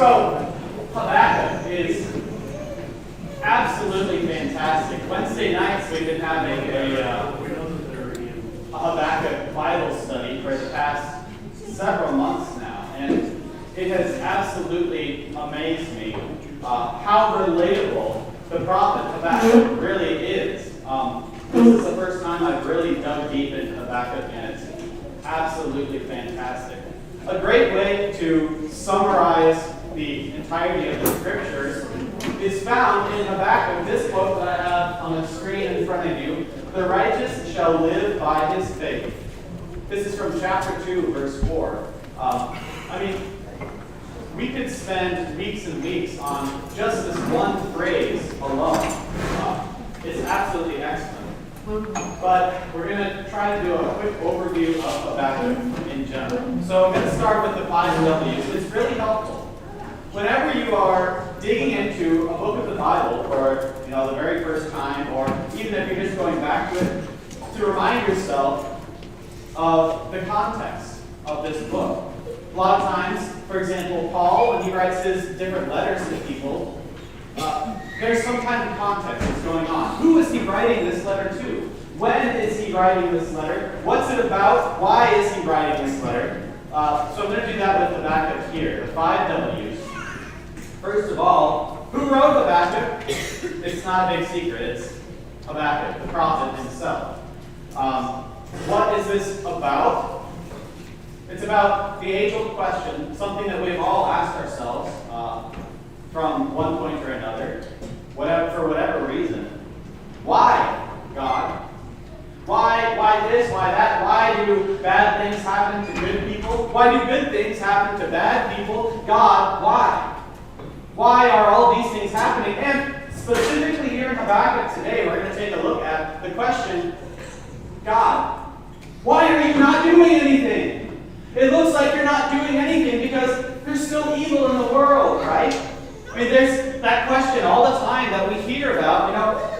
So, Habakkuk is absolutely fantastic. Wednesday nights we've been having a Habakkuk Bible study for the past several months now, and it has absolutely amazed me how relatable the prophet Habakkuk really is. This is the first time I've really dug deep into Habakkuk, and it's absolutely fantastic. A great way to summarize the entirety of the scriptures is found in Habakkuk, this quote that I have on the screen in front of you: "The righteous shall live by his faith." This is from chapter 2, verse 4. We could spend weeks and weeks on just this one phrase alone. It's absolutely excellent. But we're going to try to do a quick overview of Habakkuk in general. So I'm going to start with the 5 W's. It's really helpful. Whenever you are digging into a book of the Bible for the very first time, or even if you're just going back to it, to remind yourself of the context of this book. A lot of times, for example, Paul, when he writes his different letters to people, there's some kind of context that's going on. Who is he writing this letter to? When is he writing this letter? What's it about? Why is he writing this letter? So I'm going to do that with Habakkuk here, the 5 W's. First of all, who wrote Habakkuk? It's not a big secret. It's Habakkuk, the prophet himself. What is this about? It's about the age-old question, something that we've all asked ourselves from one point or another, for whatever reason. Why, God? Why this? Why that? Why do bad things happen to good people? Why do good things happen to bad people? God, why? Why are all these things happening? And specifically here in Habakkuk today, we're going to take a look at the question, God, why are you not doing anything? It looks like you're not doing anything because there's still evil in the world, right? There's that question all the time that we hear about,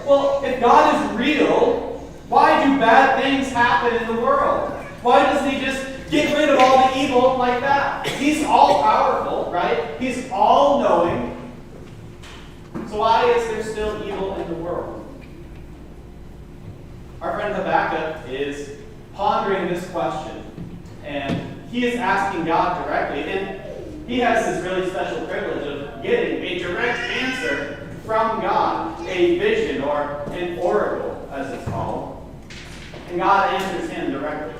well, if God is real, why do bad things happen in the world? Why doesn't he just get rid of all the evil like that? He's all-powerful, right? He's all-knowing. So why is there still evil in the world? Our friend Habakkuk is pondering this question, and he is asking God directly, and he has this really special privilege of getting a direct answer from God, a vision or an oracle, as it's called. And God answers him directly.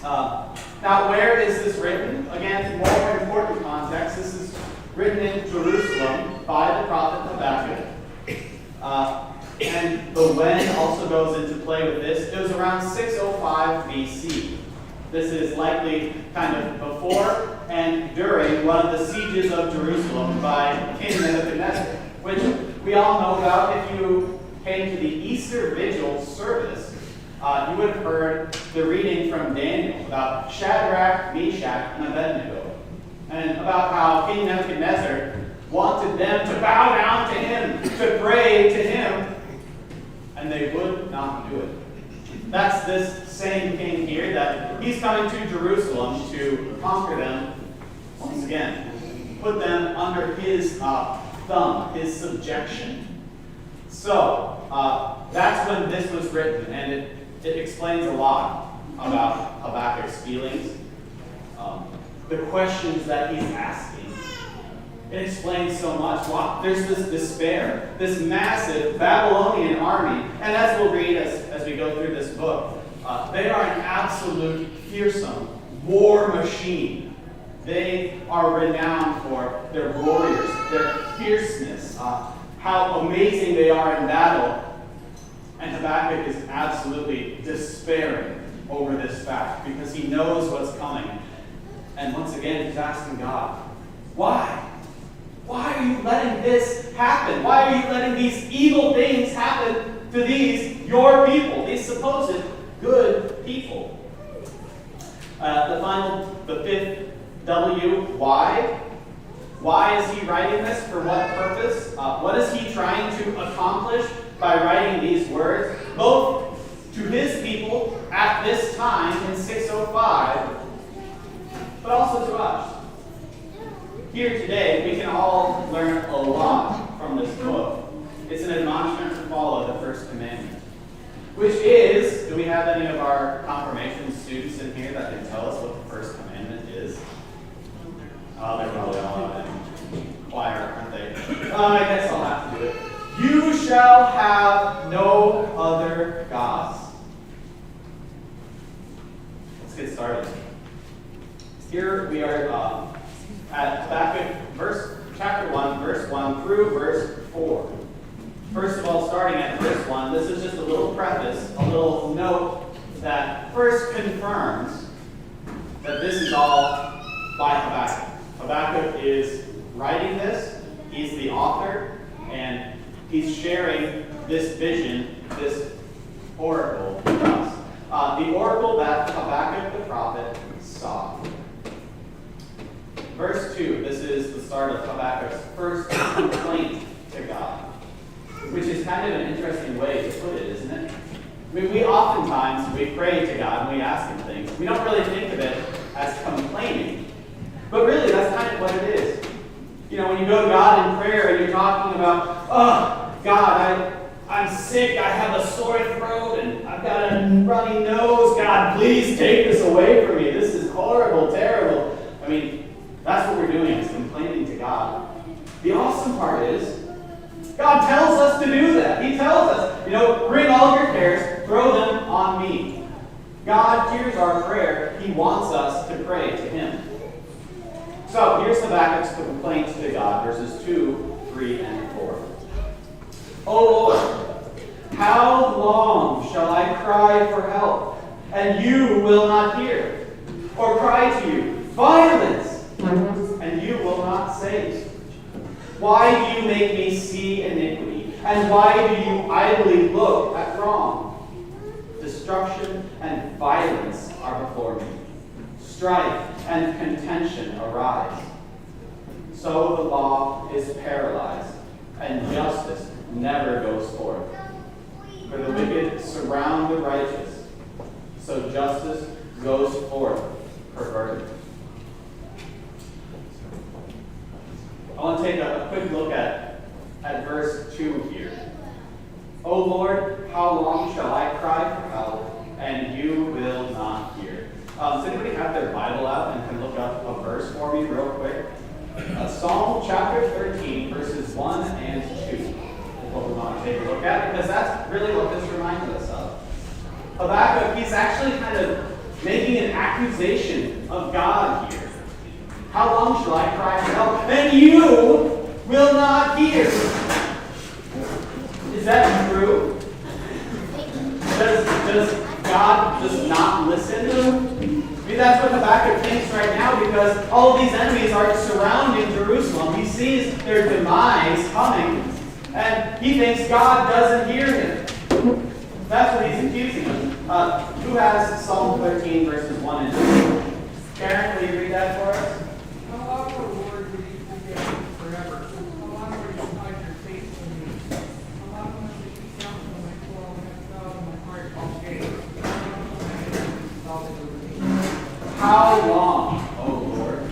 Now, where is this written? Again, more important context. This is written in Jerusalem by the prophet Habakkuk. And the when also goes into play with this. It was around 605 BC. This is likely kind of before and during one of the sieges of Jerusalem by King Nebuchadnezzar, which we all know about. If you came to the Easter Vigil service, you would have heard the reading from Daniel about Shadrach, Meshach, and Abednego, and about how King Nebuchadnezzar wanted them to bow down to him, to pray to him, and they would not do it. That's this same king here, that he's coming to Jerusalem to conquer them once again, put them under his thumb, his subjection. So, that's when this was written, and it explains a lot about Habakkuk's feelings, the questions that he's asking. It explains so much. There's this despair, this massive Babylonian army, and as we'll read as we go through this book, they are an absolute fearsome war machine. They are renowned for their warriors, their fierceness, how amazing they are in battle. And Habakkuk is absolutely despairing over this fact because he knows what's coming. And once again, he's asking God, why? Why are you letting this happen? Why are you letting these evil things happen to these, your people, these supposed good people? The 5th W, why? Why is he writing this? For what purpose? What is he trying to accomplish by writing these words, both to his people at this time in 605, but also to us? here today, we can all learn a lot from this book. It's an admonishment to follow the first commandment, which is, do we have any of our confirmation students in here that can tell us what the first commandment is? Oh, they're probably all in choir, aren't they? I guess I'll have to do it. You shall have no other gods. Let's get started. Here we are at Habakkuk, chapter 1, verse 1 through verse 4. First of all, starting at verse 1, this is just a little preface, a little note that first confirms that this is all by Habakkuk. Habakkuk is writing this, he's the author, and he's sharing this vision, this oracle with us. The oracle that Habakkuk the prophet saw. Verse 2, this is the start of Habakkuk's first complaint to God, which is kind of an interesting way to put it, isn't it? I mean, we oftentimes, we pray to God and we ask him things. We don't really think of it as complaining, but really that's kind of what it is. You know, when you go to God in prayer and you're talking about, oh, God, I'm sick, I have a sore throat, and I've got a runny nose. God, please take this away from me. This is horrible, terrible. I mean, that's what we're doing, is complaining to God. The awesome part is, God tells us to do that. He tells us, bring all your cares, throw them on me. God hears our prayer. He wants us to pray to him. So here's Habakkuk's complaint to God, verses 2, 3, and 4. O Lord, how long shall I cry for help, and you will not hear? Or cry to you, violence, and you will not save? Why do you make me see iniquity? And why do you idly look at wrong? Destruction and violence are before me. Strife and contention arise. So the law is paralyzed, and justice never goes forth. For the wicked surround the righteous, so justice goes forth perverted. I want to take a quick look at verse 2 here. O Lord, how long shall I cry for help, and you will not hear? Does anybody have their Bible out and can look up a verse for me real quick? Psalm chapter 13, verses 1 and 2 is what we want to take a look at, because that's really what this reminds us of. Habakkuk, he's actually kind of making an accusation of God here. How long shall I cry for help, and you will not hear? Is that true? Does God just not listen to him? I mean, that's what Habakkuk thinks right now, because all of these enemies are surrounding Jerusalem. He sees their demise coming, and he thinks God doesn't hear him. That's what he's accusing him. Who has Psalm 13, verses 1 and 2? Karen, will you read that for us? How long, O Lord, will you forget me forever? How long will you hide your face from me? How long will you keep counsel my soul and have thought in my heart all day? How long will my enemies exalt over me? How long, O Lord?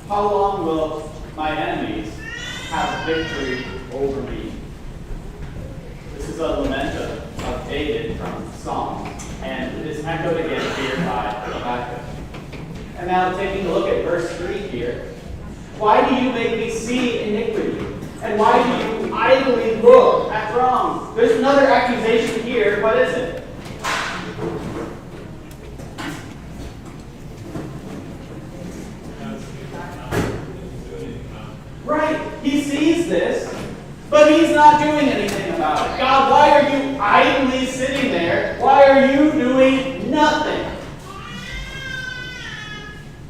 How long will my enemies have victory over me? This is a lament of David from Psalms, and it is echoed again here by Habakkuk. And now taking a look at verse 3 here. Why do you make me see iniquity? And why do you idly look at wrong? There's another accusation here. What is it? Right. He sees this, but he's not doing anything about it. God, why are you idly sitting there? Why are you doing nothing?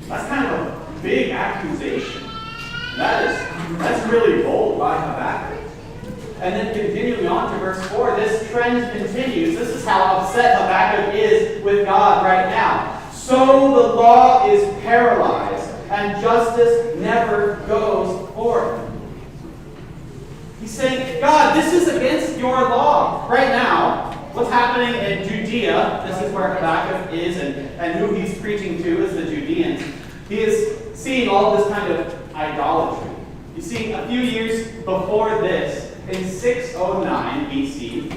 That's kind of a big accusation. That's really bold by Habakkuk. And then continuing on to verse 4, this trend continues. This is how upset Habakkuk is with God right now. So the law is paralyzed, and justice never goes forth. He's saying, God, this is against your law. Right now, what's happening in Judea, this is where Habakkuk is, and who he's preaching to is the Judeans. He is seeing all this kind of idolatry. You see, a few years before this, in 609 BC,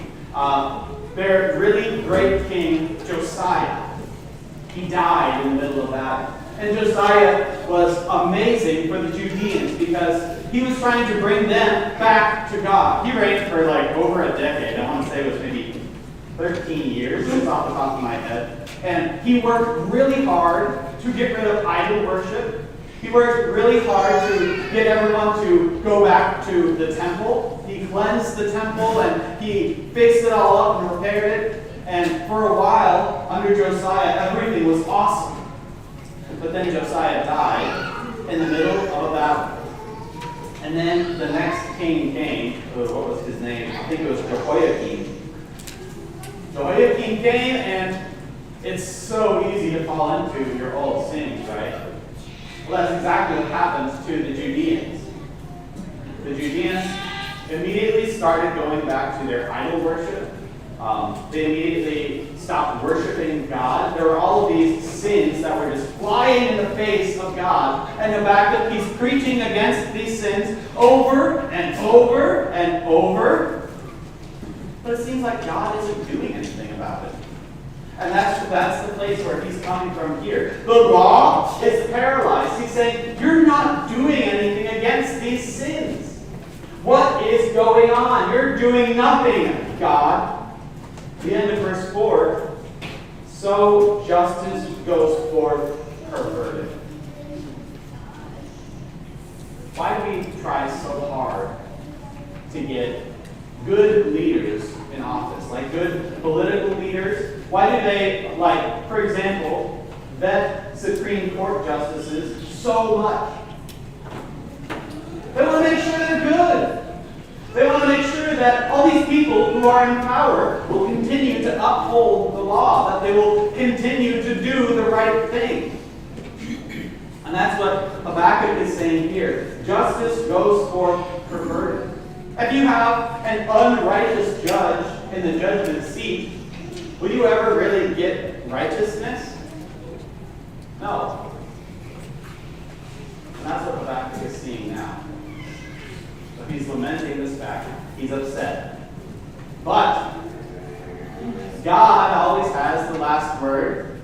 their really great king, Josiah, he died in the middle of battle. And Josiah was amazing for the Judeans because he was trying to bring them back to God. He reigned for like over a decade. I want to say it was maybe 13 years, just off the top of my head. And he worked really hard to get rid of idol worship. He worked really hard to get everyone to go back to the temple. He cleansed the temple and he fixed it all up and repaired it. And for a while, under Josiah, everything was awesome. But then Josiah died in the middle of a battle. And then the next king came. What was his name? I think it was Jehoiakim. Jehoiakim came, and it's so easy to fall into your old sins, right? Well, that's exactly what happens to the Judeans. The Judeans immediately started going back to their idol worship. They immediately stopped worshiping God. There were all of these sins that were just flying in the face of God. And Habakkuk, he's preaching against these sins over and over and over. But it seems like God isn't doing anything about it. And that's the place where he's coming from here. The law is paralyzed. He's saying, you're not doing anything against these sins. What is going on? You're doing nothing, God. The end of verse 4, so justice goes forth perverted. Why do we try so hard to get good leaders in office, like good political leaders? Why do they, like, for example, vet Supreme Court justices so much? They want to make sure they're good. They want to make sure that all these people who are in power will continue to uphold the law, that they will continue to do the right thing. And that's what Habakkuk is saying here. Justice goes forth perverted. If you have an unrighteous judge in the judgment seat, will you ever really get righteousness? No. And that's what Habakkuk is seeing now. He's lamenting this fact. He's upset. But God always has the last word.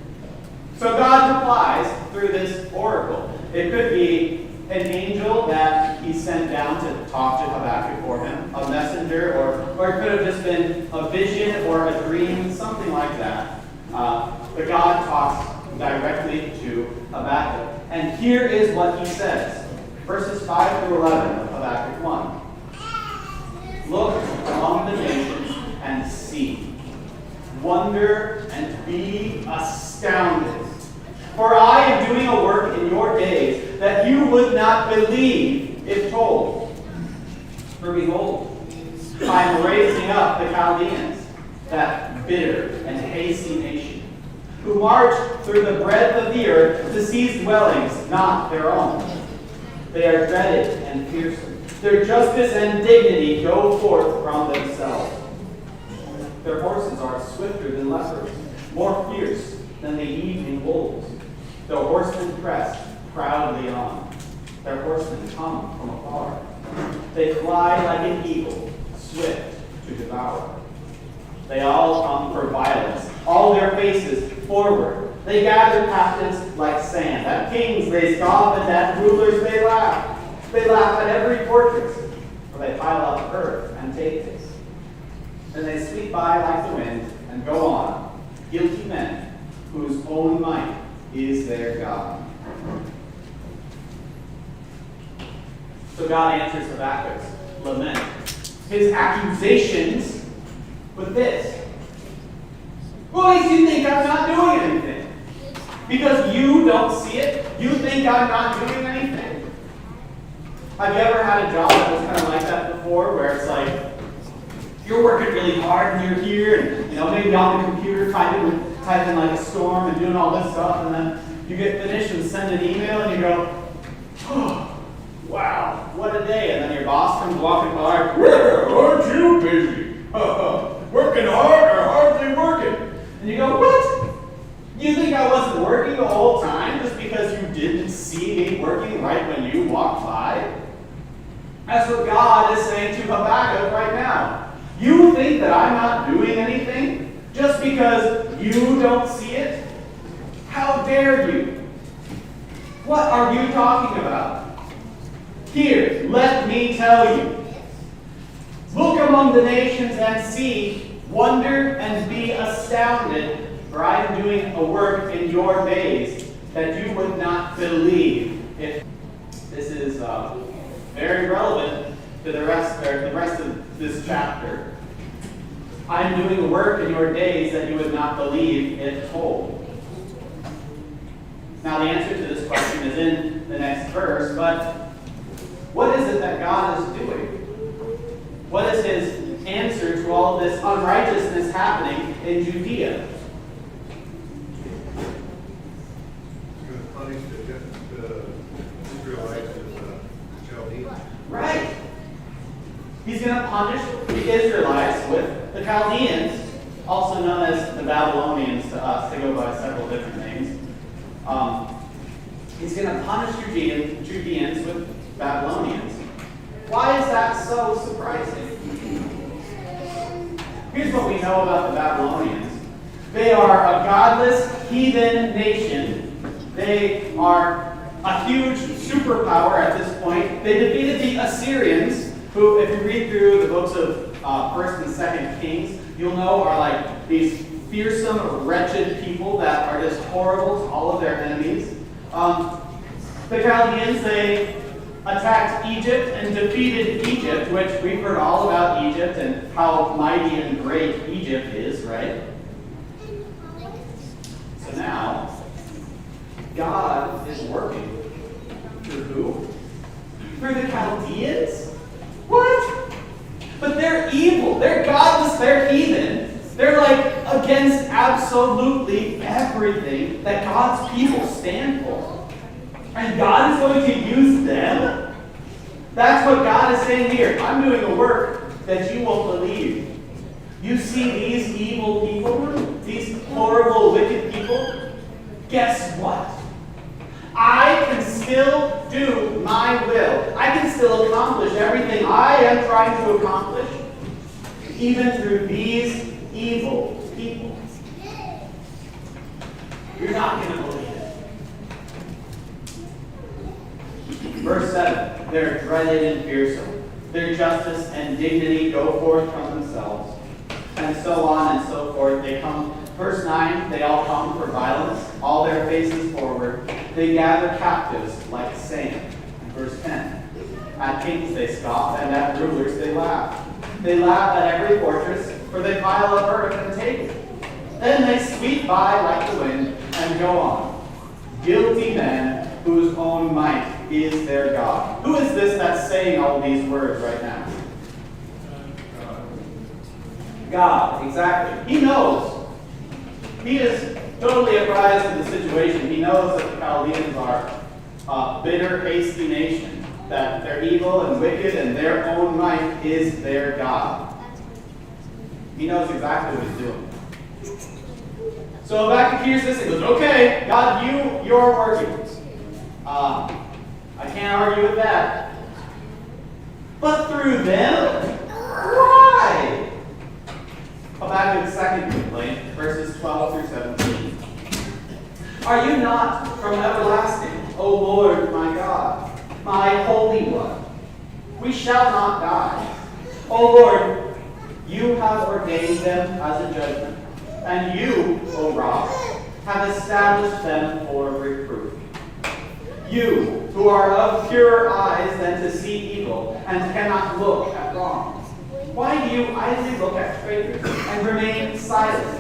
So God replies through this oracle. It could be an angel that he sent down to talk to Habakkuk for him, a messenger, or it could have just been a vision or a dream, something like that. But God talks directly to Habakkuk. And here is what he says. Verses 5 through 11 of Habakkuk 1. Look among the nations and see. Wonder and be astounded. For I am doing a work in your days that you would not believe if told. For behold, I am raising up the Chaldeans, that bitter and hasty nation, who march through the breadth of the earth to seize dwellings not their own. They are dreaded and fearsome. Their justice and dignity go forth from themselves. Their horses are swifter than leopards, more fierce than the evening wolves. Their horsemen press proudly on. Their horsemen come from afar. They fly like an eagle, swift to devour. They all come for violence, all their faces forward. They gather captives like sand. At kings they scoff, and at rulers they laugh. They laugh at every fortress, for they pile up earth and take this. Then they sweep by like the wind and go on, guilty men whose own might is their God. So God answers Habakkuk's lament, his accusations, with this. What makes you think I'm not doing anything? Because you don't see it? You think I'm not doing anything? Have you ever had a job that was kind of like that before, where it's like, you're working really hard and you're here, and maybe on the computer typing like a storm and doing all this stuff, and then you get finished and send an email and you go, oh, wow, what a day. And then your boss comes walking by, where aren't you busy? Working hard or hardly working? And you go, what? You think I wasn't working the whole time just because you didn't see me working That's what God is saying to Habakkuk right now. You think that I'm not doing anything just because you don't see it? How dare you? What are you talking about? Here, let me tell you. Look among the nations and see, wonder and be astounded, for I am doing a work in your days that you would not believe. If this is very relevant to the rest of this chapter. I am doing a work in your days that you would not believe if told. Now the answer to this question is in the next verse, but what is it that God is doing? What is his answer to all of this unrighteousness happening in Judea? He's going to punish the Israelites as Chaldeans. Right. He's going to punish the Israelites with the Chaldeans, also known as the Babylonians to us. They go by several different names. He's going to punish Judeans with Babylonians. Why is that so surprising? Here's what we know about the Babylonians. They are a godless, heathen nation. They are a huge superpower at this point. They defeated the Assyrians, who, if you read through the books of 1st and 2nd Kings, you'll know are like these fearsome, wretched people that are just horrible to all of their enemies. The Chaldeans, they attacked Egypt and defeated Egypt, which we've heard all about Egypt and how mighty and great Egypt is, right? So now, God is working through who? Through the Chaldeans? What? But they're evil. They're godless. They're heathen. They're like against absolutely everything that God's people stand for. And God is going to use them? That's what God is saying here. I'm doing a work that you won't believe. You see these evil people, these horrible, wicked people? Guess what? I can still do my will. I can still accomplish everything I am trying to accomplish, even through these evil people. You're not going to believe it. Verse 7, they're dreaded and fearsome. Their justice and dignity go forth from themselves. And so on and so forth. They come. Verse 9, they all come for violence, all their faces forward. They gather captives like sand. And verse 10, at kings they scoff, and at rulers they laugh. They laugh at every fortress, for they pile up earth and take it. Then they sweep by like the wind and go on. Guilty men whose own might is their God. Who is this that's saying all these words right now? God, exactly. He knows. He is totally apprised of the situation. He knows that the Chaldeans are a bitter, hasty nation, that they're evil and wicked, and their own might is their God. He knows exactly what he's doing. So Habakkuk hears this and goes, okay, God, you're working. I can't argue with that. But through them? Why? Habakkuk's second complaint, verses 12 through 17. Are you not from everlasting, O Lord my God, my Holy One? We shall not die. O Lord, you have ordained them as a judgment, and you, O Rock, have established them for reproof. You, who are of purer eyes than to see evil, and cannot look at wrong. Why do you idly look at traitors and remain silent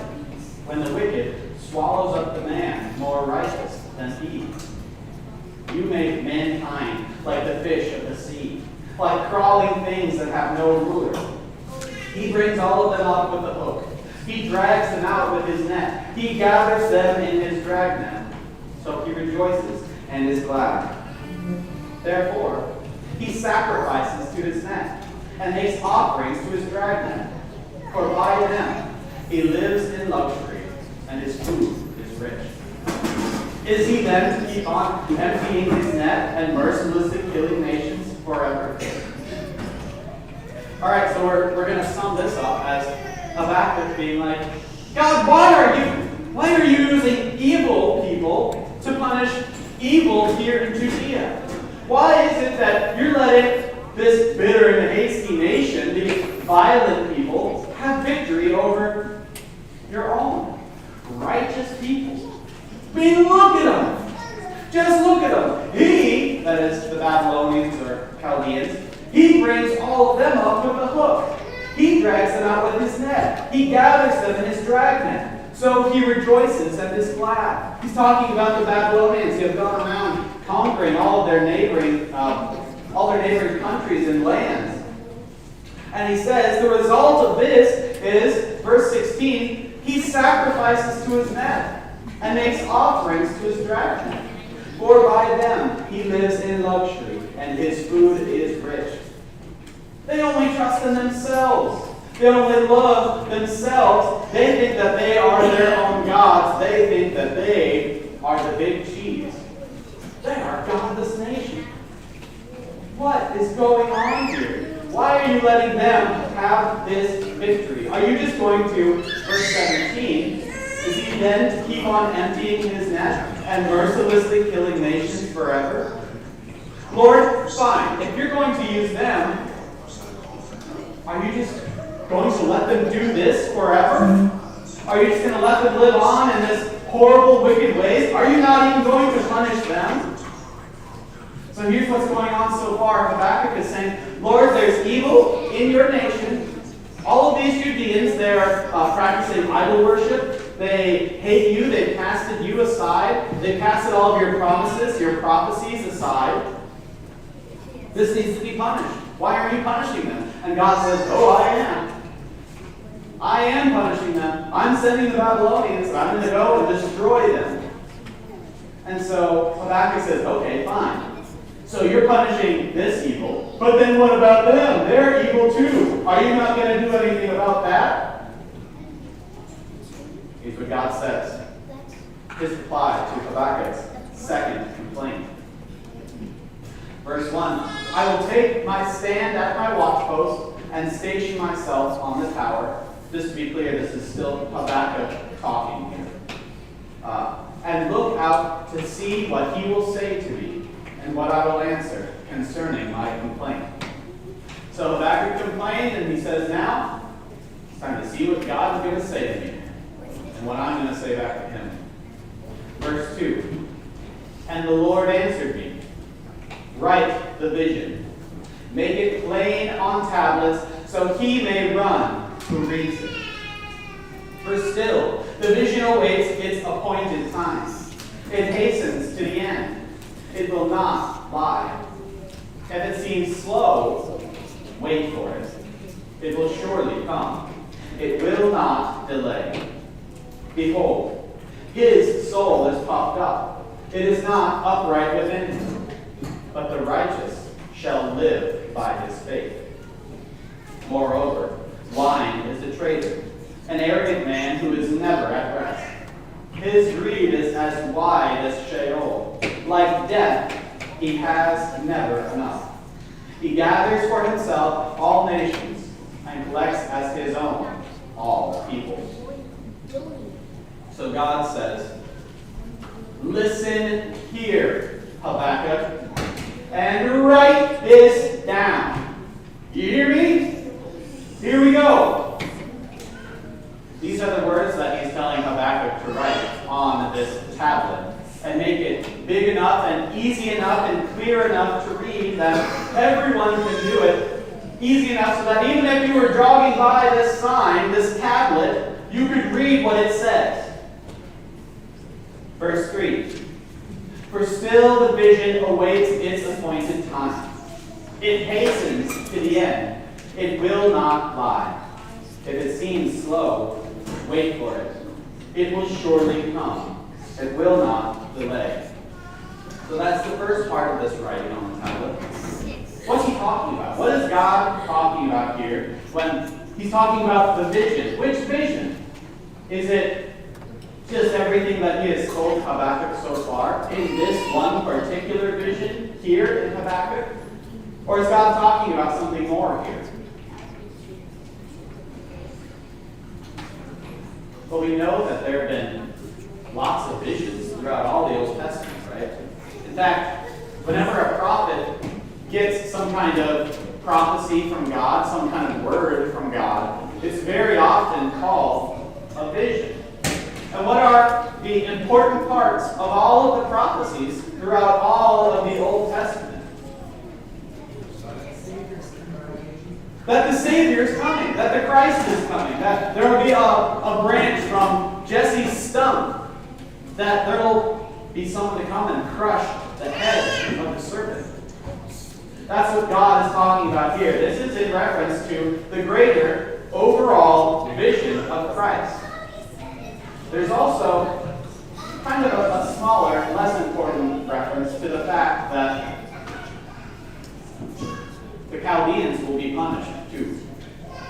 when the wicked swallows up the man more righteous than he? You make mankind like the fish of the sea, like crawling things that have no ruler. He brings all of them up with a hook. He drags them out with his net. He gathers them in his dragnet. So he rejoices and is glad. Therefore, he sacrifices to his net and makes offerings to his dragnet. For by them he lives in luxury, and his food is rich. Is he then to keep on emptying his net and mercilessly killing nations forever? All right, so we're going to sum this up as Habakkuk being like, God, why are you using evil people to punish evil here in Judea? Why is it that you're letting this bitter and hasty nation, these violent people, have victory over your own righteous people? I mean, look at them. Just look at them. He, that is the Babylonians or Chaldeans, he brings all of them up with a hook. He drags them out with his net. He gathers them in his dragnet. So he rejoices and is glad. He's talking about the Babylonians who have gone around conquering all of their neighboring countries and lands. And he says the result of this is, verse 16, he sacrifices to his net and makes offerings to his dragnet. For by them he lives in luxury, and his food is rich. They only trust in themselves. They only love themselves. They think that they are their own gods. They think that they are the big cheese. They are godless nation. What is going on here? Why are you letting them have this victory? Are you just going to, verse 17, is he then to keep on emptying his net and mercilessly killing nations forever? Lord, fine. If you're going to use them, are you just going to let them do this forever? Are you just going to let them live on in this horrible, wicked ways? Are you not even going to punish them? So here's what's going on so far. Habakkuk is saying, Lord, there's evil in your nation. All of these Judeans, they're practicing idol worship. They hate you. They've casted you aside. They've casted all of your promises, your prophecies aside. This needs to be punished. Why are you punishing them? And God says, oh, I am. I am punishing them. I'm sending the Babylonians. I'm going to go and destroy them. And so Habakkuk says, okay, fine. So you're punishing this evil, but then what about them? They're evil too. Are you not going to do anything about that? Here's what God says. His reply to Habakkuk's second complaint. Verse 1, I will take my stand at my watchpost and station myself on the tower. Just to be clear, this is still Habakkuk talking here. And look out to see what he will say to me and what I will answer concerning my complaint. So Habakkuk complained, and he says, now it's time to see what God is going to say to me and what I'm going to say back to him. Verse 2, and the Lord answered me, write the vision, make it plain on tablets, so he may run who reads it. For still, the vision awaits its appointed time. It hastens to the end. It will not lie. If it seems slow, wait for it. It will surely come. It will not delay. Behold, his soul is puffed up. It is not upright within him. But the righteous shall live by his faith. Moreover, wine is a traitor, an arrogant man who is never at rest. His greed is as wide as Sheol. Like death, he has never enough. He gathers for himself all nations and collects as his own all peoples. So God says, listen here, Habakkuk, and write this down. Do you hear me? Here we go. These are the words that he's telling Habakkuk to write on this tablet and make it big enough and easy enough and clear enough to read that everyone can do it. Easy enough so that even if you were jogging by this sign, this tablet, you could read what it says. Verse 3. For still the vision awaits its appointed time. It hastens to the end. It will not lie. If it seems slow, wait for it. It will surely come. It will not delay. So that's the first part of this writing on the tablet. What's he talking about? What is God talking about here when he's talking about the vision? Which vision? Is it just everything that he has told Habakkuk so far in this one particular vision here in Habakkuk? Or is God talking about something more here? But we know that there have been lots of visions throughout all the Old Testament, right? In fact, whenever a prophet gets some kind of prophecy from God, some kind of word from God, it's very often called a vision. And what are the important parts of all of the prophecies throughout all of the Old Testament? That the Savior is coming, that the Christ is coming, that there will be a branch from Jesse's stump, that there will be someone to come and crush the head of the serpent. That's what God is talking about here. This is in reference to the greater overall vision of Christ. There's also kind of a smaller, less important reference to the fact that the Chaldeans will be punished too.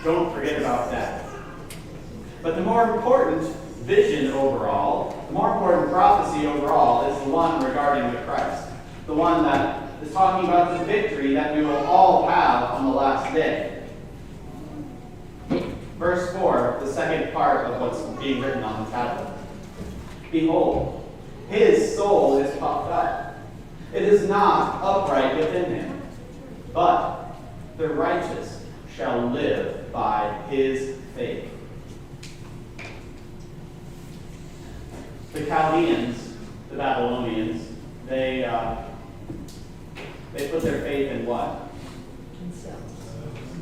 Don't forget about that. But the more important vision overall, the more important prophecy overall is the one regarding the Christ. The one that is talking about the victory that we will all have on the last day. Verse 4, the second part of what's being written on the tablet. Behold, his soul is puffed up. It is not upright within him, but the righteous shall live by his faith. The Chaldeans, the Babylonians, they put their faith in what?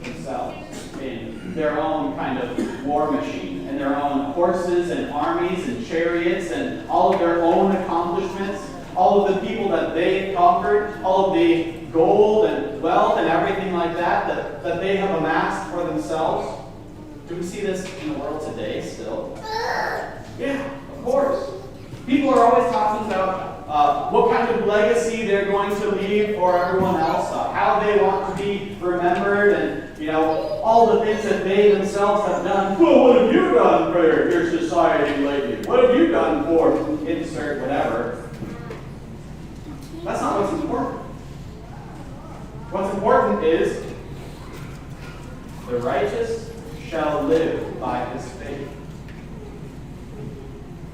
Themselves. In their own kind of war machine, and their own horses and armies and chariots and all of their own accomplishments, all of the people that they conquered, all of the gold and wealth and everything like that they have amassed for themselves. Do we see this in the world today still? Yeah, of course. People are always talking about what kind of legacy they're going to leave for everyone else, how they want to be remembered, and all the things that they themselves have done. Well, what have you done for your society lately? What have you done for insert whatever? That's not what's important. What's important is the righteous shall live by his faith.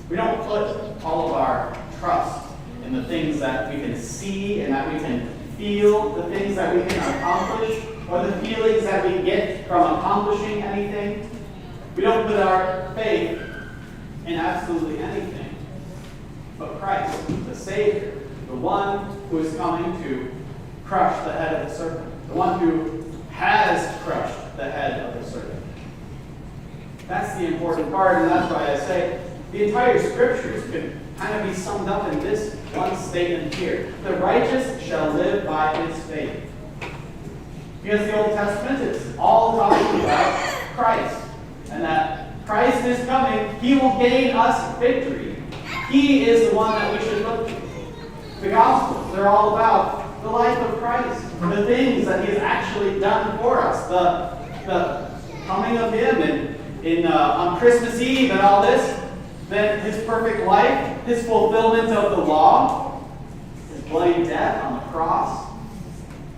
We don't put all of our trust in the things that we can see and that we can feel, the things that we can accomplish, or the feelings that we get from accomplishing anything. We don't put our faith in absolutely anything but Christ, the Savior, the one who is coming to crush the head of the serpent, the one who has crushed the head of the serpent. That's the important part, and that's why I say the entire Scriptures could kind of be summed up in this one statement here. The righteous shall live by his faith. Because the Old Testament is all talking about Christ, and that Christ is coming. He will gain us victory. He is the one that we should look to. The Gospels, they're all about the life of Christ, the things that he has actually done for us, the coming of him and on Christmas Eve and all this, then his perfect life, his fulfillment of the law, his bloody death on the cross,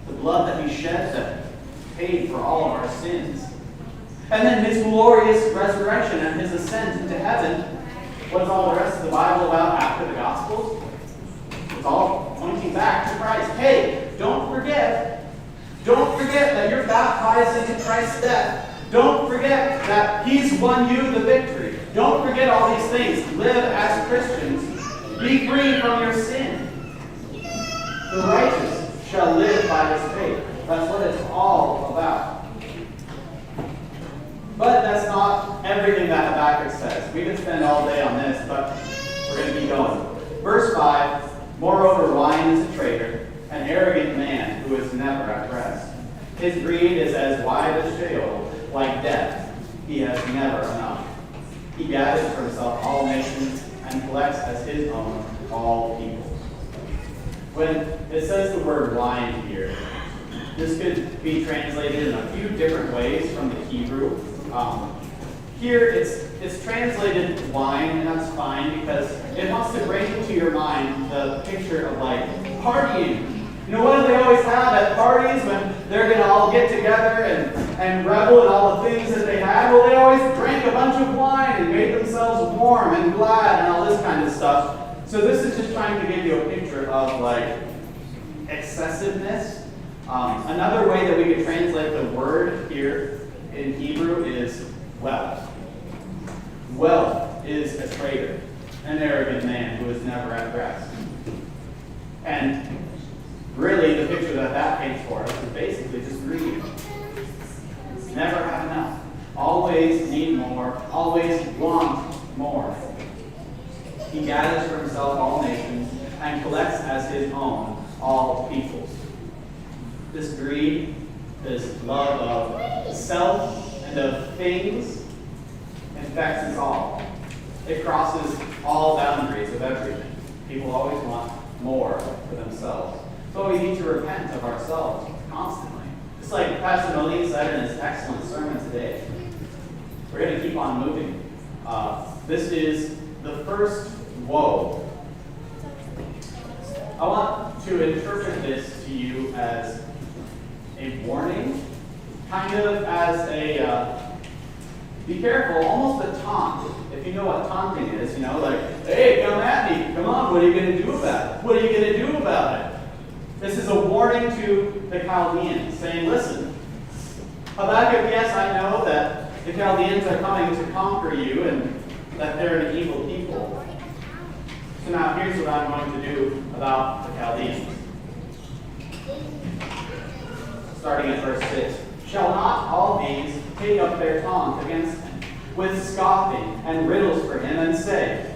the blood that he shed that paid for all of our sins, and then his glorious resurrection and his ascent into heaven. What's all the rest of the Bible about after the Gospels? It's all pointing back to Christ. Hey, don't forget that you're baptized into Christ's death. Don't forget that he's won you the victory. Don't forget all these things. Live as Christians. Be free from your sin. The righteous shall live by his faith. That's what it's all about. But that's not everything that Habakkuk says. We could spend all day on this, but we're going to keep going. Verse 5, moreover, wine is a traitor, an arrogant man who is never at rest. His greed is as wide as Sheol, like death. He has never enough. He gathers for himself all nations and collects as his own all peoples. When it says the word wine here, this could be translated in a few different ways from the Hebrew. Here it's translated wine, and that's fine because it wants to bring to your mind the picture of like partying, You know, what do they always have at parties when they're going to all get together and revel in all the things that they had? Well, they always drank a bunch of wine and made themselves warm and glad and all this kind of stuff. So this is just trying to give you a picture of, like, excessiveness. Another way that we could translate the word here in Hebrew is wealth. Wealth is a traitor, an arrogant man who is never at rest. And really, the picture that paints for us is basically just greed. Never have enough. Always need more. Always want more. He gathers for himself all nations and collects as his own all peoples. This greed, this love of self and of things, infects us all. It crosses all boundaries of everything. People always want more for themselves. So we need to repent of ourselves constantly. Just like Pastor Moline said in his excellent sermon today. We're going to keep on moving. This is the first woe. I want to interpret this to you as a warning, kind of as a, be careful, almost a taunt. If you know what taunting is, you know, like, hey, come at me. Come on, what are you going to do about it? What are you going to do about it? This is a warning to the Chaldeans, saying, listen, Habakkuk, yes, I know that the Chaldeans are coming to conquer you and that they're an evil people. So now here's what I'm going to do about the Chaldeans. Starting at verse 6. Shall not all these take up their taunt against him, with scoffing and riddles for him, and say,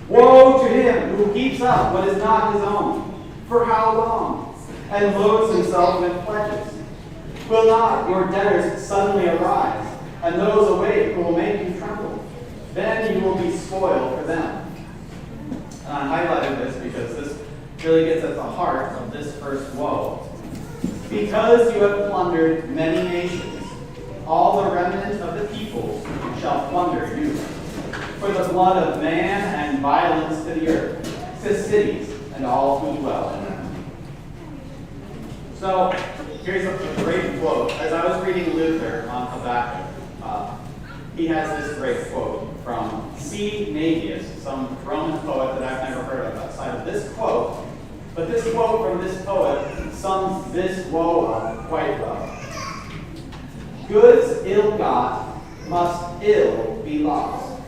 woe to him who heaps up what is not his own, for how long? And loads himself with pledges. Will not your debtors suddenly arise, and those awake who will make you tremble? Then you will be spoiled for them. And I highlighted this because this really gets at the heart of this first woe. Because you have plundered many nations, all the remnant of the peoples shall plunder you. For the blood of man and violence to the earth, to cities and all who dwell in them. So, here's a great quote. As I was reading Luther on Habakkuk, he has this great quote from C. Navius, some Roman poet that I've never heard of outside of this quote. But this quote from this poet sums this woe up quite well. Goods ill got must ill be lost.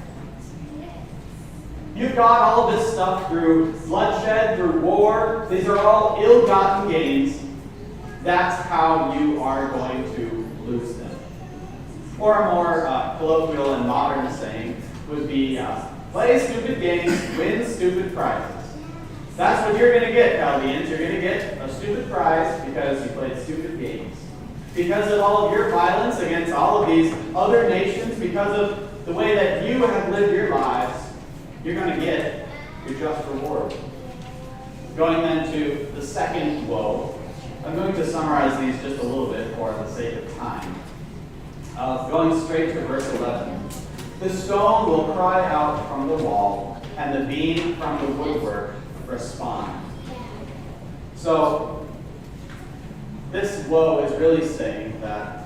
You've got all this stuff through bloodshed, through war. These are all ill-gotten gains. That's how you are going to lose them. Or a more colloquial and modern saying would be, play stupid games, win stupid prizes. That's what you're going to get, Chaldeans. You're going to get a stupid prize because you played stupid games. Because of all of your violence against all of these other nations, because of the way that you have lived your lives, you're going to get your just reward. Going then to the second woe. I'm going to summarize these just a little bit for the sake of time. Going straight to verse 11. The stone will cry out from the wall, and the beam from the woodwork respond. So, this woe is really saying that,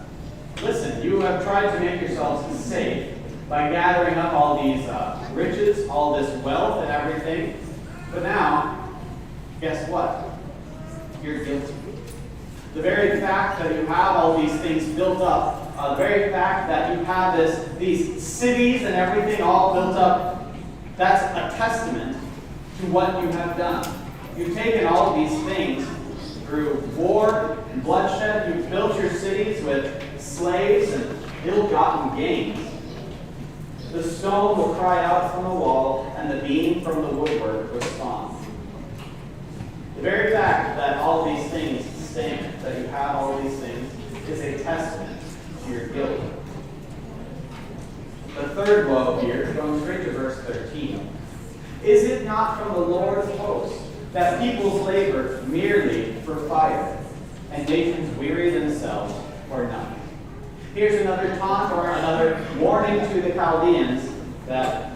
listen, you have tried to make yourselves safe by gathering up all these riches, all this wealth and everything, but now, guess what? You're guilty. The very fact that you have all these things built up, the very fact that you have these cities and everything all built up, that's a testament to what you have done. You've taken all of these things through war and bloodshed. You've built your cities with slaves and ill-gotten gains. The stone will cry out from the wall, and the beam from the woodwork respond. The very fact that all of these things stand, that you have all of these things, is a testament to your guilt. The third woe here, going straight to verse 13. Is it not from the Lord of hosts that peoples labor merely for fire, and nations weary themselves for nothing? Here's another taunt or another warning to the Chaldeans that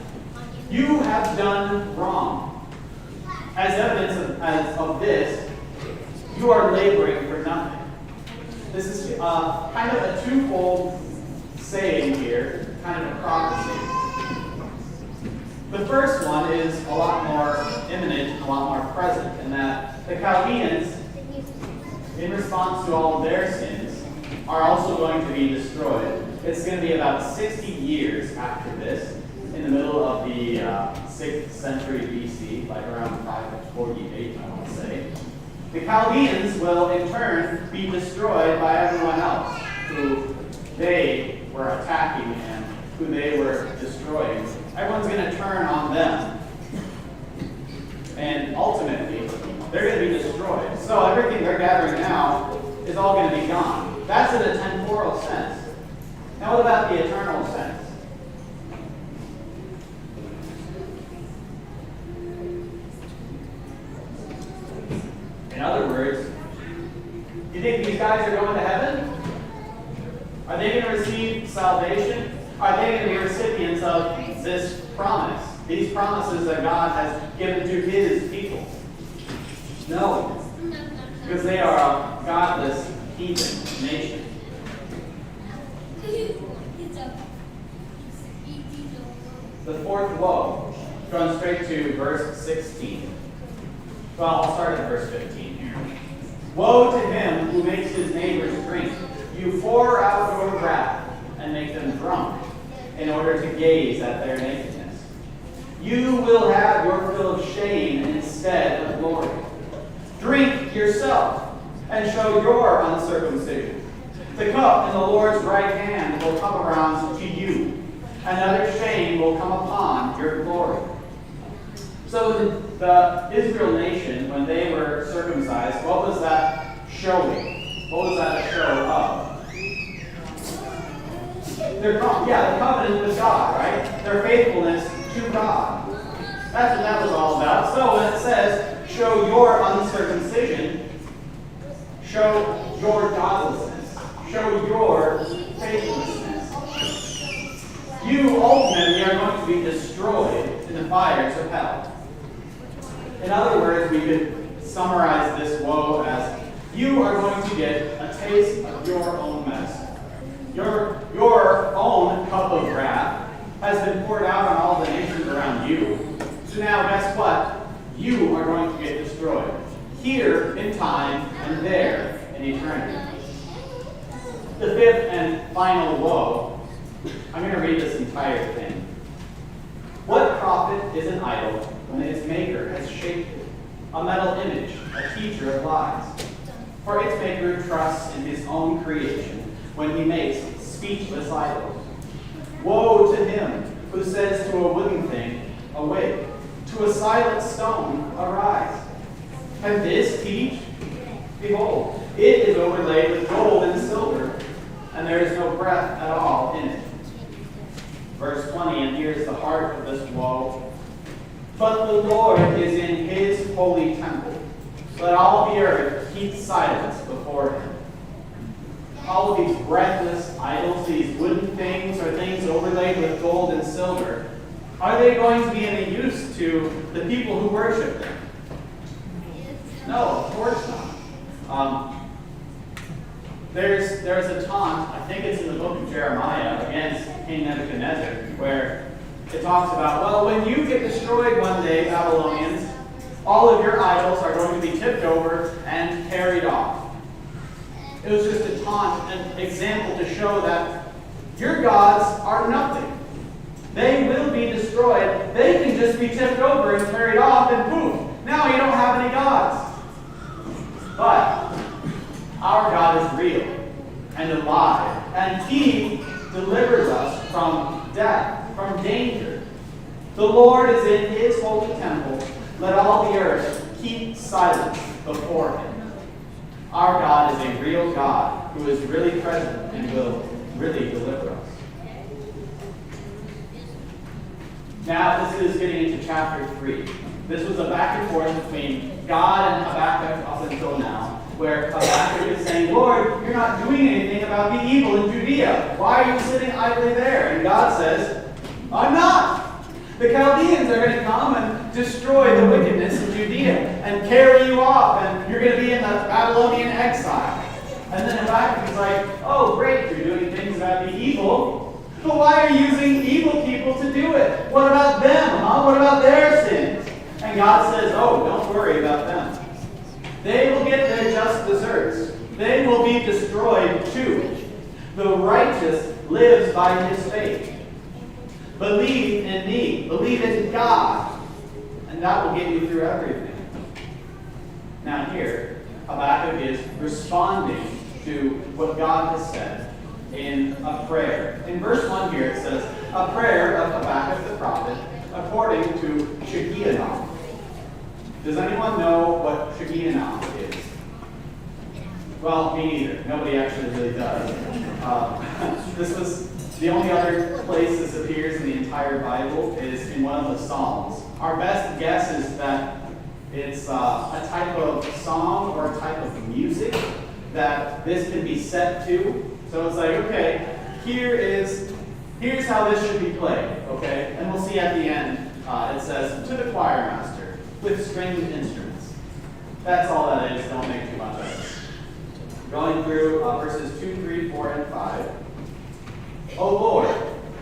you have done wrong. As evidence of this, you are laboring for nothing. This is kind of a twofold saying here, kind of a prophecy. The first one is a lot more imminent and a lot more present, in that the Chaldeans, in response to all of their sins, are also going to be destroyed. It's going to be about 60 years after this, in the middle of the 6th century BC, like around 548, I want to say. The Chaldeans will, in turn, be destroyed by everyone else who they were attacking and who they were destroying. Everyone's going to turn on them. And ultimately, they're going to be destroyed. So everything they're gathering now is all going to be gone. That's in a temporal sense. Now what about the eternal sense? In other words, do you think these guys are going to heaven? Are they going to receive salvation? Are they going to be recipients of this promise? These promises that God has given to his people? No. Because they are a godless heathen nation. The fourth woe, going straight to verse 16. Well, I'll start at verse 15 here. Woe to him who makes his neighbors drink. You pour out your wrath and make them drunk in order to gaze at their nakedness. You will have your fill of shame instead of glory. Drink yourself and show your uncircumcision. The cup in the Lord's right hand will come around to you. Another shame will come upon your glory. So the Israel nation, when they were circumcised, what was that showing? What was that a show of? The covenant with God, right? Their faithfulness to God. That's what that was all about. So when it says, show your uncircumcision, show your godlessness, show your faithlessness. You ultimately are going to be destroyed in the fires of hell. In other words, we could summarize this woe as you are going to get a taste of your own mess. Your own cup of wrath has been poured out on all the nations around you. So now, guess what? You are going to get destroyed. Here in time and there in eternity. The fifth and final woe, I'm going to read this entire thing. What profit is an idol when its maker has shaped it? A metal image, a teacher of lies. For its maker trusts in his own creation when he makes speechless idols. Woe to him who says to a wooden thing, awake, to a silent stone, arise. Can this teach? Behold, it is overlaid with gold and silver, and there is no breath at all in it. Verse 20, and here's the heart of this woe. But the Lord is in his holy temple. Let all the earth keep silence before him. All of these breathless idols, these wooden things or things overlaid with gold and silver, are they going to be any use to the people who worship them? No, of course not. There's a taunt, I think it's in the book of Jeremiah, against King Nebuchadnezzar, where it talks about, well, when you get destroyed one day, Babylonians, all of your idols are going to be tipped over and carried off. It was just a taunt, an example to show that your gods are nothing. They will be destroyed. They can just be tipped over and carried off, and poof, now you don't have any gods. But our God is real and alive, and he delivers us from death, from danger. The Lord is in his holy temple. Let all the earth keep silence before him. Our God is a real God who is really present and will really deliver us. Now, this is getting into chapter 3. This was a back and forth between God and Habakkuk up until now, where Habakkuk is saying, Lord, you're not doing anything about the evil in Judea. Why are you sitting idly there? And God says, I'm not. The Chaldeans are going to come and destroy the wickedness in Judea and carry you off, and you're going to be in the Babylonian exile. And then Habakkuk is like, oh, great, you're doing things that be evil, but why are you using evil people to do it? What about them, huh? What about their sins? And God says, oh, don't worry about them. They will get their just deserts. They will be destroyed too. The righteous lives by his faith. Believe in me. Believe in God. And that will get you through everything. Now here, Habakkuk is responding to what God has said in a prayer. In verse 1 here it says, a prayer of Habakkuk the prophet according to Shekinah. Does anyone know what Shekinah is? Well, me neither. Nobody actually really does. This was the only other place this appears in the entire Bible is in one of the Psalms. Our best guess is that it's a type of song or a type of music that this can be set to. So it's like, okay, here's how this should be played, okay? And we'll see at the end, it says, to the choir master with stringed instruments. That's all that is. Don't make too much of it. Going through verses 2, 3, 4, and 5. O Lord,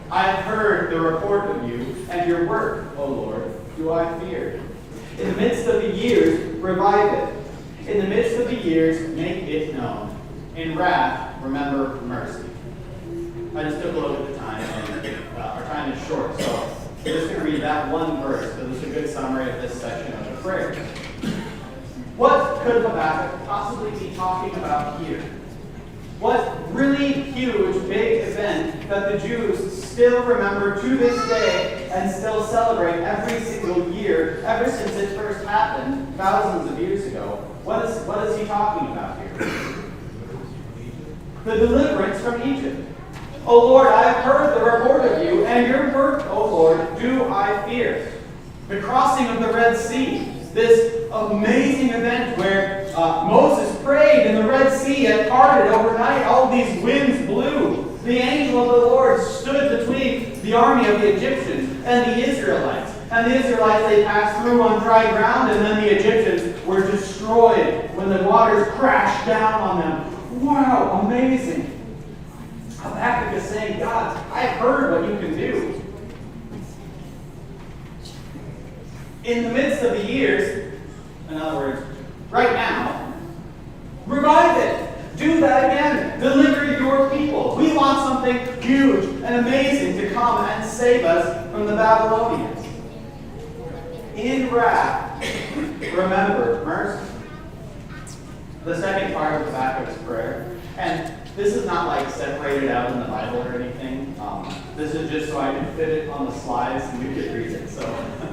I have heard the report of you, and your work, O Lord, do I fear. In the midst of the years, revive it. In the midst of the years, make it known. In wrath, remember mercy. I just took a look at the time, and our time is short, so I'm just going to read that one verse, because it's a good summary of this section of the prayer. What could Habakkuk possibly be talking about here? What really huge, big event that the Jews still remember to this day and still celebrate every single year, ever since it first happened thousands of years ago? What is he talking about here? The deliverance from Egypt. O Lord, I have heard the report of you, and your work, O Lord, do I fear. The crossing of the Red Sea, this amazing event where Moses prayed and the Red Sea had parted overnight. All these winds blew. The angel of the Lord stood between the army of the Egyptians and the Israelites. And the Israelites, they passed through on dry ground, and then the Egyptians were destroyed when the waters crashed down on them. Wow, amazing. Habakkuk is saying, God, I've heard what you can do. In the midst of the years, in other words, right now, revive it. Do that again. Deliver your people. We want something huge and amazing to come and save us from the Babylonians. In wrath, remember mercy. The second part of Habakkuk's prayer, and this is not like separated out in the Bible or anything. This is just so I can fit it on the slides and you could read it. So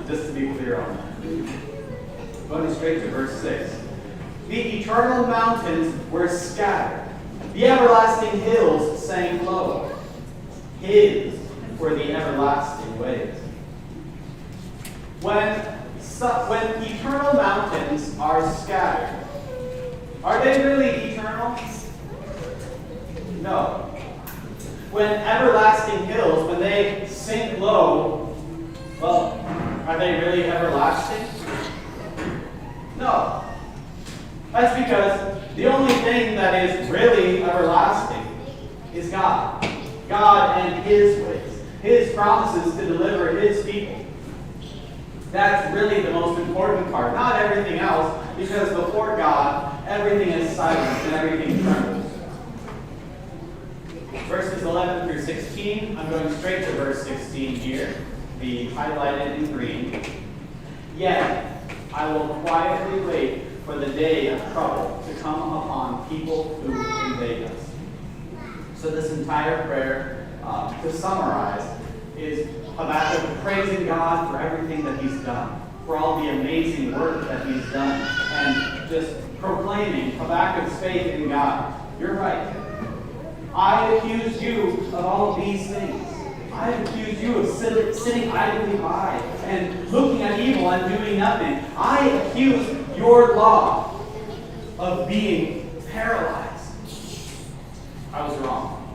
just to be clear on that. Going straight to verse 6. The eternal mountains were scattered. The everlasting hills sank low. His were the everlasting ways. When eternal mountains are scattered, are they really eternal? No. When everlasting hills, when they sink low, well, are they really everlasting? No. That's because the only thing that is really everlasting is God. God and His ways. His promises to deliver His people. That's really the most important part. Not everything else, because before God, everything is silent and everything trembles. Verses 11 through 16, I'm going straight to verse 16 here, be highlighted in green. Yet I will quietly wait for the day of trouble to come upon people who invade us. So this entire prayer, to summarize, is Habakkuk praising God for everything that He's done, for all the amazing work that He's done, and just proclaiming Habakkuk's faith in God. You're right. I accuse you of all of these things. I accuse you of sitting idly by and looking at evil and doing nothing. I accuse your law of being paralyzed. I was wrong.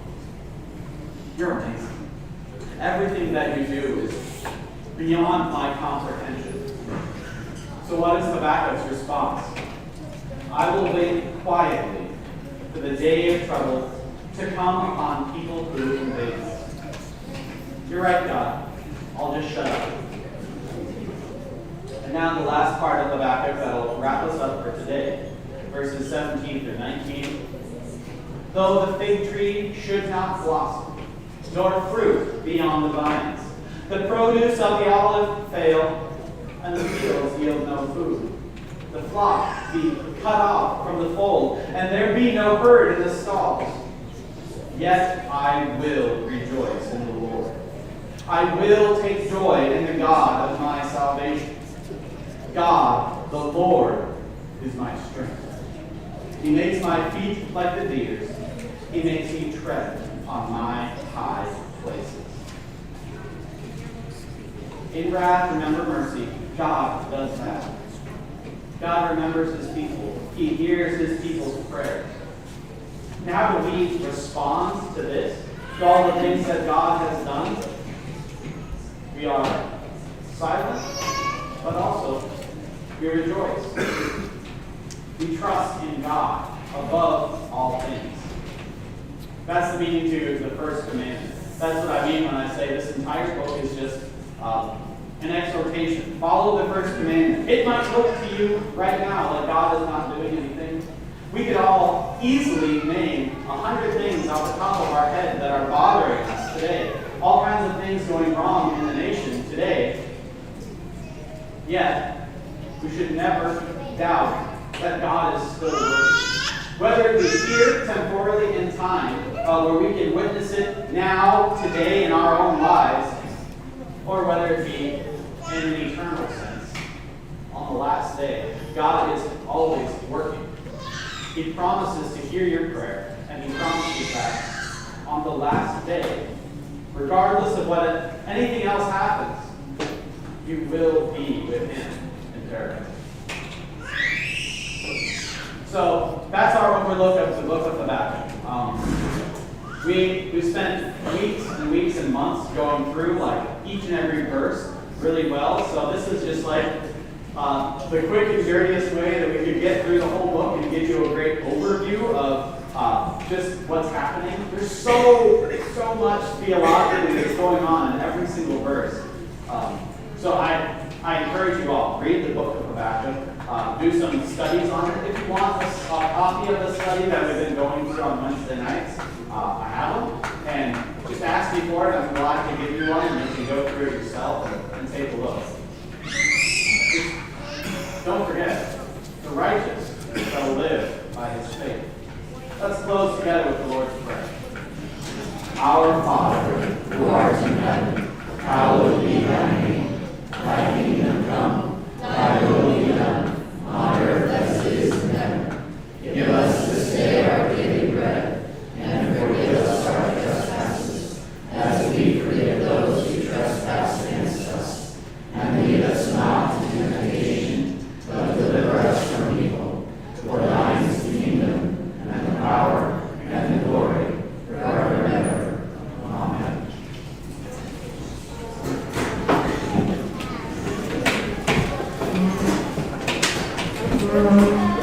You're amazing. Everything that you do is beyond my comprehension. So what is Habakkuk's response? I will wait quietly for the day of trouble to come upon people who invade us. You're right, God. I'll just shut up. And now the last part of Habakkuk that will wrap us up for today, verses 17 through 19. Though the fig tree should not blossom, nor fruit be on the vines, the produce of the olive fail, and the fields yield no food. The flock be cut off from the fold, and there be no herd in the stalls. Yet I will rejoice in the Lord. I will take joy in the God of my salvation. God, the Lord, is my strength. He makes my feet like the deer's. He makes me tread on my high places. In wrath, remember mercy. God does that. God remembers his people. He hears his people's prayers. And how do we respond to this? To all the things that God has done? We are silent, but also we rejoice. We trust in God above all things. That's the meaning to the first commandment. That's what I mean when I say this entire book is just an exhortation. Follow the first commandment. It might look to you right now like God is not doing anything. We could all easily name 100 things off the top of our head that are bothering us today. All kinds of things going wrong in the nation today. Yet, we should never doubt that God is still working. Whether it be here, temporally in time, where we can witness it now, today, in our own lives, or whether it be in an eternal sense, on the last day, God is always working. He promises to hear your prayer, and he promises that on the last day, regardless of what anything else happens, you will be with him in paradise. So that's our overlook of the book of Habakkuk. We spent weeks and weeks and months going through like each and every verse really well. So this is just like the quick and dirtiest way that we could get through the whole book and give you a great overview of just what's happening. There's so much theologically that's going on in every single verse. So I encourage you all, read the book of Habakkuk. Do some studies on it. If you want a copy of the study that we've been going through on Wednesday nights, I have them. And just ask me for it. I'm glad to give you one, and you can go through it yourself and take a look. Just don't forget, the righteous shall live by his faith. Let's close together with the Lord's Prayer. Our Father, who art in heaven, hallowed be thy name. Thy kingdom come, thy will be done, on earth as it is in heaven. Give us this day our daily bread, and forgive us our trespasses, as we forgive those who trespass against us. And lead us not into temptation, but deliver us from evil. For thine is the kingdom, and the power, and the glory, forever and ever. Amen.